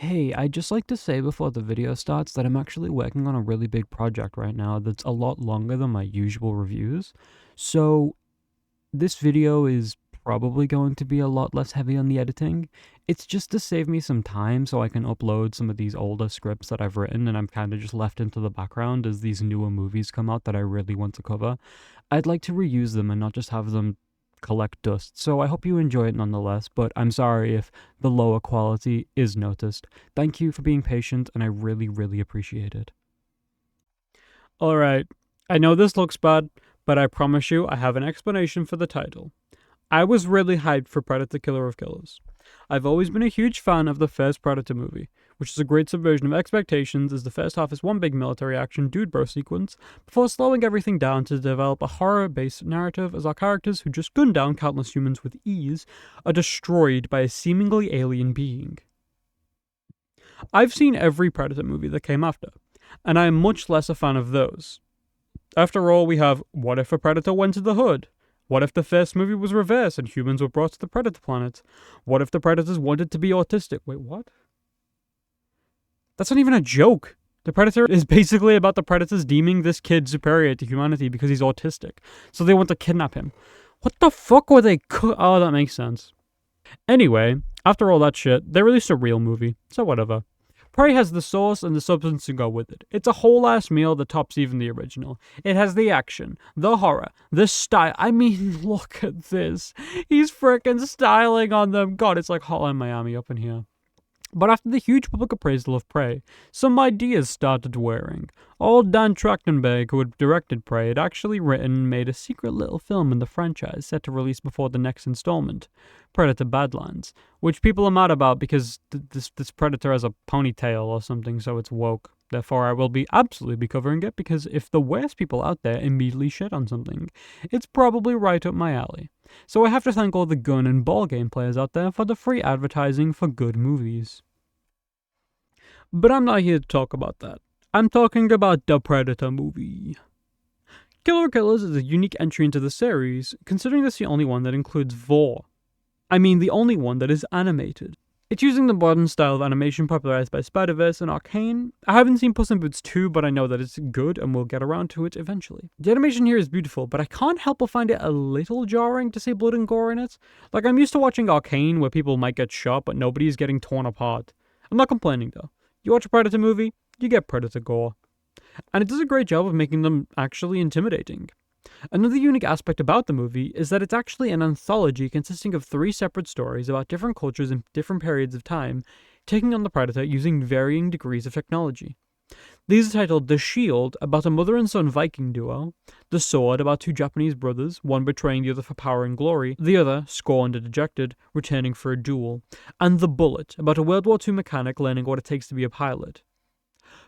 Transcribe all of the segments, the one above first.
Hey, I'd just like to say before the video starts that I'm actually working on a really big project right now that's a lot longer than my usual reviews. So, this video is probably going to be a lot less heavy on the editing. It's just to save me some time so I can upload some of these older scripts that I've written and I'm kind of just left into the background as these newer movies come out that I really want to cover. I'd like to reuse them and not just have them collect dust, so I hope you enjoy it nonetheless, but I'm sorry if the lower quality is noticed. Thank you for being patient, and I really, really appreciate it. Alright, I know this looks bad, but I promise you I have an explanation for the title. I was really hyped for Predator Killer of Killers. I've always been a huge fan of the first Predator movie, which is a great subversion of expectations as the first half is one big military action dude bro sequence, before slowing everything down to develop a horror-based narrative as our characters who just gun down countless humans with ease are destroyed by a seemingly alien being. I've seen every Predator movie that came after, and I am much less a fan of those. After all, we have What If a Predator Went to the Hood? What if the first movie was reversed and humans were brought to the Predator planet? What if the Predators wanted to be autistic? Wait, what? That's not even a joke. The Predator is basically about the Predators deeming this kid superior to humanity because he's autistic. So they want to kidnap him. What the fuck were they Oh, that makes sense. Anyway, after all that shit, they released a real movie, so whatever. Prey has the sauce and the substance to go with it. It's a whole ass meal that tops even the original. It has the action, the horror, the style. I mean, look at this. He's frickin' styling on them. God, it's like Hotline Miami up in here. But after the huge public appraisal of Prey, some ideas started wearing. Old Dan Trachtenberg, who had directed Prey, had actually written and made a secret little film in the franchise set to release before the next installment, Predator Badlands, which people are mad about because this Predator has a ponytail or something, so it's woke. Therefore, I will be absolutely covering it because if the worst people out there immediately shit on something, it's probably right up my alley. So I have to thank all the gun and ball game players out there for the free advertising for good movies. But I'm not here to talk about that. I'm talking about the Predator movie. Killer Killers is a unique entry into the series, considering it's the only one that includes Vor. I mean, the only one that is animated. It's using the modern style of animation popularized by Spider-Verse and Arcane. I haven't seen Puss in Boots 2, but I know that it's good and we'll get around to it eventually. The animation here is beautiful, but I can't help but find it a little jarring to see blood and gore in it. Like, I'm used to watching Arcane where people might get shot, but nobody's getting torn apart. I'm not complaining though. You watch a Predator movie, you get Predator gore. And it does a great job of making them actually intimidating. Another unique aspect about the movie is that it's actually an anthology consisting of 3 separate stories about different cultures in different periods of time, taking on the Predator using varying degrees of technology. These are titled The Shield, about a mother and son Viking duo, The Sword, about 2 Japanese brothers, one betraying the other for power and glory, the other, scorned and dejected, returning for a duel, and The Bullet, about a World War II mechanic learning what it takes to be a pilot.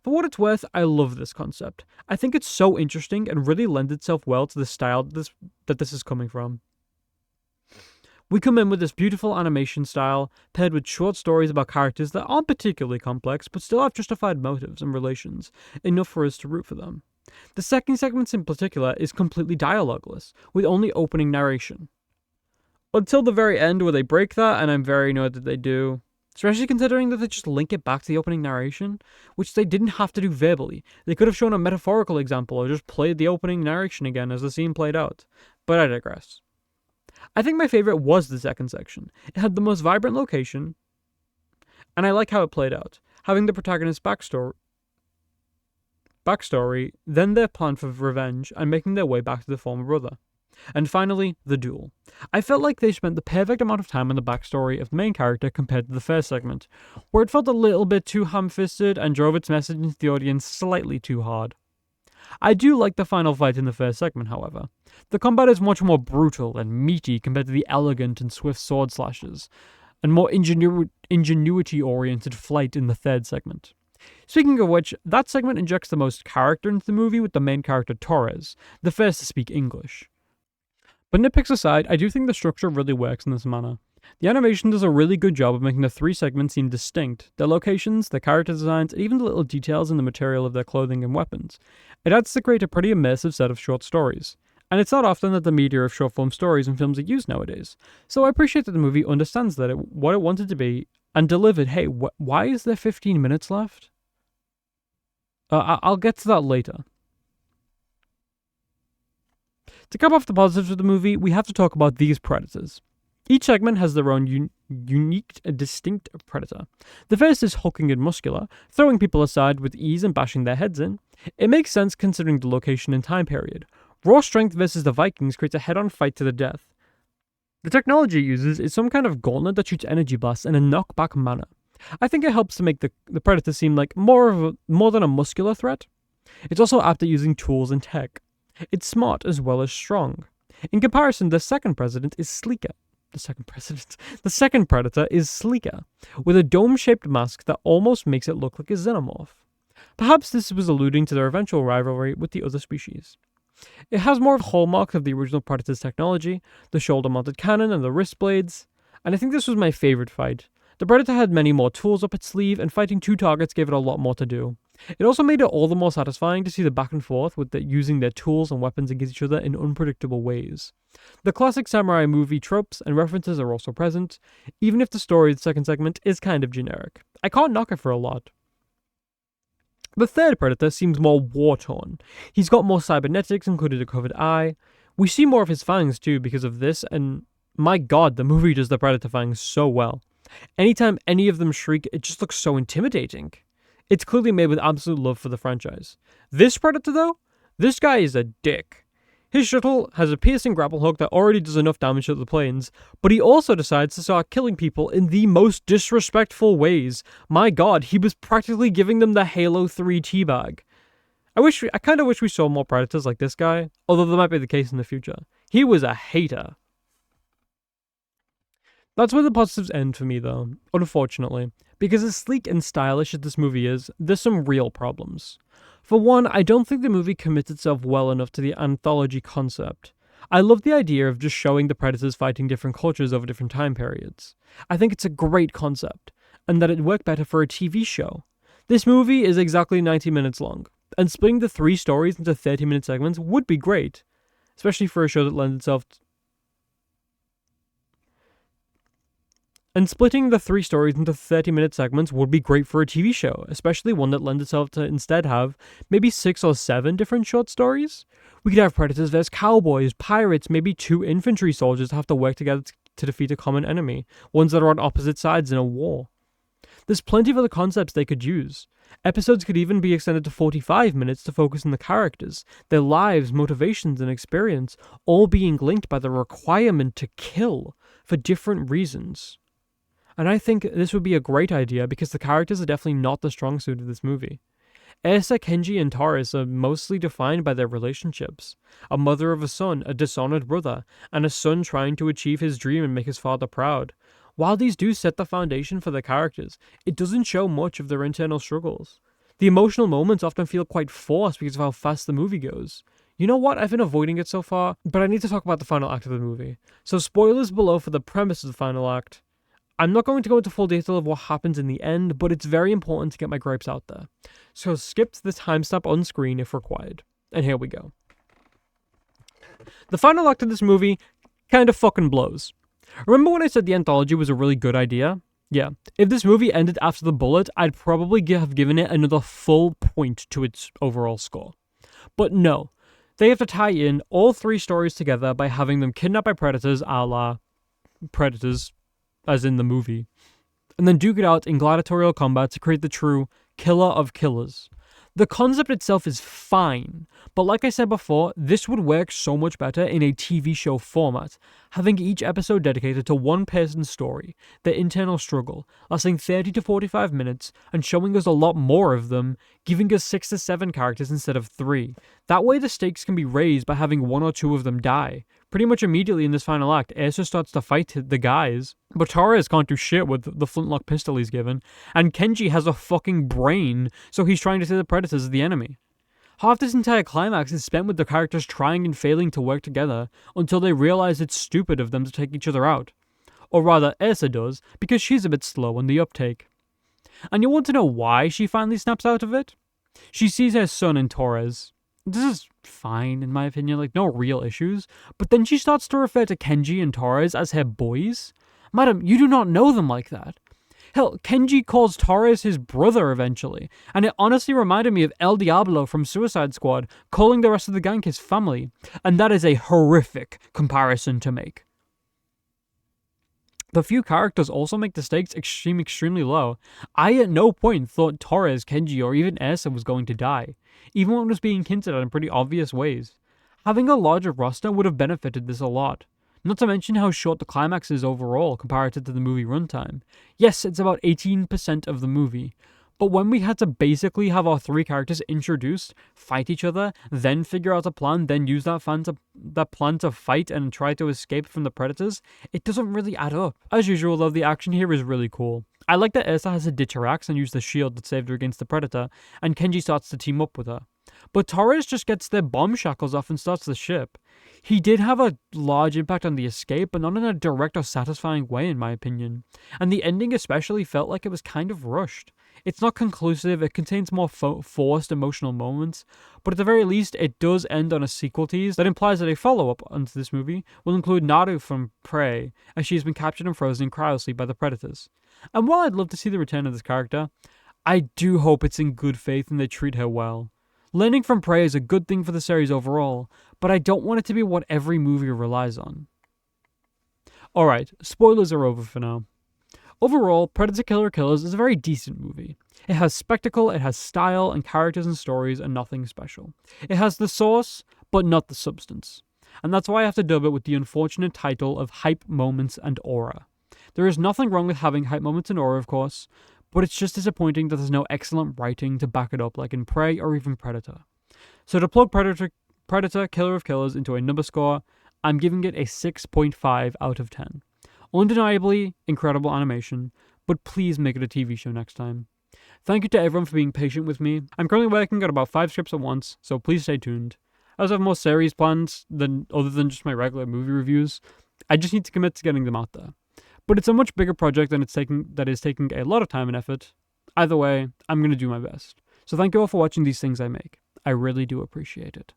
For what it's worth, I love this concept. I think it's so interesting and really lends itself well to the style that this is coming from. We come in with this beautiful animation style, paired with short stories about characters that aren't particularly complex, but still have justified motives and relations, enough for us to root for them. The second segment in particular is completely dialogueless, with only opening narration. Until the very end where they break that, and I'm very annoyed that they do. Especially considering that they just link it back to the opening narration, which they didn't have to do verbally. They could have shown a metaphorical example or just played the opening narration again as the scene played out. But I digress. I think my favorite was the second section. It had the most vibrant location, and I like how it played out. Having the protagonist's backstory, then their plan for revenge, and making their way back to the former brother. And finally, the duel. I felt like they spent the perfect amount of time on the backstory of the main character compared to the first segment, where it felt a little bit too ham-fisted and drove its message into the audience slightly too hard. I do like the final fight in the first segment, however. The combat is much more brutal and meaty compared to the elegant and swift sword slashes, and more ingenuity-oriented flight in the third segment. Speaking of which, that segment injects the most character into the movie with the main character Torres, the first to speak English. But nitpicks aside, I do think the structure really works in this manner. The animation does a really good job of making the 3 segments seem distinct, their locations, their character designs, and even the little details in the material of their clothing and weapons. It adds to create a pretty immersive set of short stories. And it's not often that the media of short form stories and films are used nowadays, so I appreciate that the movie understands that what it wanted to be and delivered. Hey, why is there 15 minutes left? I'll get to that later. To cap off the positives of the movie, we have to talk about these predators. Each segment has their own unique and distinct predator. The first is hulking and muscular, throwing people aside with ease and bashing their heads in. It makes sense considering the location and time period. Raw strength versus the Vikings creates a head-on fight to the death. The technology it uses is some kind of gauntlet that shoots energy blasts in a knockback manner. I think it helps to make the predator seem like more than a muscular threat. It's also apt at using tools and tech. It's smart as well as strong. In comparison, the second predator is sleeker. The second predator is sleeker, with a dome-shaped mask that almost makes it look like a xenomorph. Perhaps this was alluding to their eventual rivalry with the other species. It has more of hallmarks of the original Predator's technology, the shoulder-mounted cannon and the wrist blades, and I think this was my favorite fight. The Predator had many more tools up its sleeve, and fighting two targets gave it a lot more to do. It also made it all the more satisfying to see the back and forth with using their tools and weapons against each other in unpredictable ways. The classic samurai movie tropes and references are also present, even if the story of the second segment is kind of generic. I can't knock it for a lot. The third Predator seems more war-torn. He's got more cybernetics, including a covered eye. We see more of his fangs too because of this, and my god, the movie does the Predator fangs so well. Anytime any of them shriek, it just looks so intimidating. It's clearly made with absolute love for the franchise. This Predator though, this guy is a dick. His shuttle has a piercing grapple hook that already does enough damage to the planes, but he also decides to start killing people in the most disrespectful ways. My god, he was practically giving them the Halo 3 teabag. I kind of wish we saw more Predators like this guy, although that might be the case in the future. He was a hater. That's where the positives end for me though, unfortunately. Because as sleek and stylish as this movie is, there's some real problems. For one, I don't think the movie commits itself well enough to the anthology concept. I love the idea of just showing the Predators fighting different cultures over different time periods. I think it's a great concept, and that it'd work better for a TV show. This movie is exactly 90 minutes long, and splitting the 3 stories into 30-minute segments would be great, especially for a show that lends itself And splitting the 3 stories into 30-minute segments would be great for a TV show, especially one that lends itself to instead have maybe 6 or 7 different short stories. We could have Predators vs. Cowboys, pirates, maybe 2 infantry soldiers have to work together to defeat a common enemy, ones that are on opposite sides in a war. There's plenty of other concepts they could use. Episodes could even be extended to 45 minutes to focus on the characters, their lives, motivations, and experience, all being linked by the requirement to kill for different reasons. And I think this would be a great idea because the characters are definitely not the strong suit of this movie. Ersa, Kenji, and Taurus are mostly defined by their relationships. A mother of a son, a dishonored brother, and a son trying to achieve his dream and make his father proud. While these do set the foundation for their characters, it doesn't show much of their internal struggles. The emotional moments often feel quite forced because of how fast the movie goes. You know what? I've been avoiding it so far, but I need to talk about the final act of the movie. So spoilers below for the premise of the final act. I'm not going to go into full detail of what happens in the end, but it's very important to get my gripes out there. So skip the timestamp on screen if required. And here we go. The final act of this movie kind of fucking blows. Remember when I said the anthology was a really good idea? Yeah, if this movie ended after the bullet, I'd probably have given it another full point to its overall score. But no, they have to tie in all 3 stories together by having them kidnapped by predators a la Predators, as in the movie, and then duke it out in gladiatorial combat to create the true killer of killers. The concept itself is fine, but like I said before, this would work so much better in a TV show format, having each episode dedicated to one person's story, their internal struggle, lasting 30 to 45 minutes, and showing us a lot more of them, giving us 6 to 7 characters instead of 3. That way the stakes can be raised by having 1 or 2 of them die. Pretty much immediately in this final act, Ersa starts to fight the guys, but Torres can't do shit with the flintlock pistol he's given, and Kenji has a fucking brain, so he's trying to see the predators as the enemy. Half this entire climax is spent with the characters trying and failing to work together until they realize it's stupid of them to take each other out. Or rather, Ersa does, because she's a bit slow on the uptake. And you want to know why she finally snaps out of it? She sees her son in Torres. This is fine, in my opinion, like, no real issues. But then she starts to refer to Kenji and Torres as her boys. Madam, you do not know them like that. Hell, Kenji calls Torres his brother eventually, and it honestly reminded me of El Diablo from Suicide Squad calling the rest of the gang his family, and that is a horrific comparison to make. The few characters also make the stakes extremely low. I at no point thought Torres, Kenji, or even Ersa was going to die, even when it was being hinted at in pretty obvious ways. Having a larger roster would have benefited this a lot. Not to mention how short the climax is overall compared to the movie runtime. Yes, it's about 18% of the movie, but when we had to basically have our three characters introduced, fight each other, then figure out a plan, then use that plan to fight and try to escape from the predators, it doesn't really add up. As usual though, the action here is really cool. I like that Ersa has to ditch her axe and use the shield that saved her against the predator, and Kenji starts to team up with her. But Torres just gets their bomb shackles off and starts the ship. He did have a large impact on the escape, but not in a direct or satisfying way in my opinion. And the ending especially felt like it was kind of rushed. It's not conclusive, it contains more forced emotional moments, but at the very least it does end on a sequel tease that implies that a follow-up onto this movie will include Naru from Prey, as she has been captured and frozen in cryosleep by the predators. And while I'd love to see the return of this character, I do hope it's in good faith and they treat her well. Learning from Prey is a good thing for the series overall, but I don't want it to be what every movie relies on. Alright, spoilers are over for now. Overall, Predator Killer Killers is a very decent movie. It has spectacle, it has style, and characters and stories, and nothing special. It has the sauce, but not the substance. And that's why I have to dub it with the unfortunate title of Hype Moments and Aura. There is nothing wrong with having hype moments and aura, of course, but it's just disappointing that there's no excellent writing to back it up like in Prey or even Predator. So to plug Predator Killer of Killers into a number score, I'm giving it a 6.5 out of 10. Undeniably incredible animation, but please make it a TV show next time. Thank you to everyone for being patient with me. I'm currently working on about 5 scripts at once, so please stay tuned. I also have more series plans other than just my regular movie reviews. I just need to commit to getting them out there. But it's a much bigger project and that is taking a lot of time and effort. Either way, I'm going to do my best. So thank you all for watching these things I make. I really do appreciate it.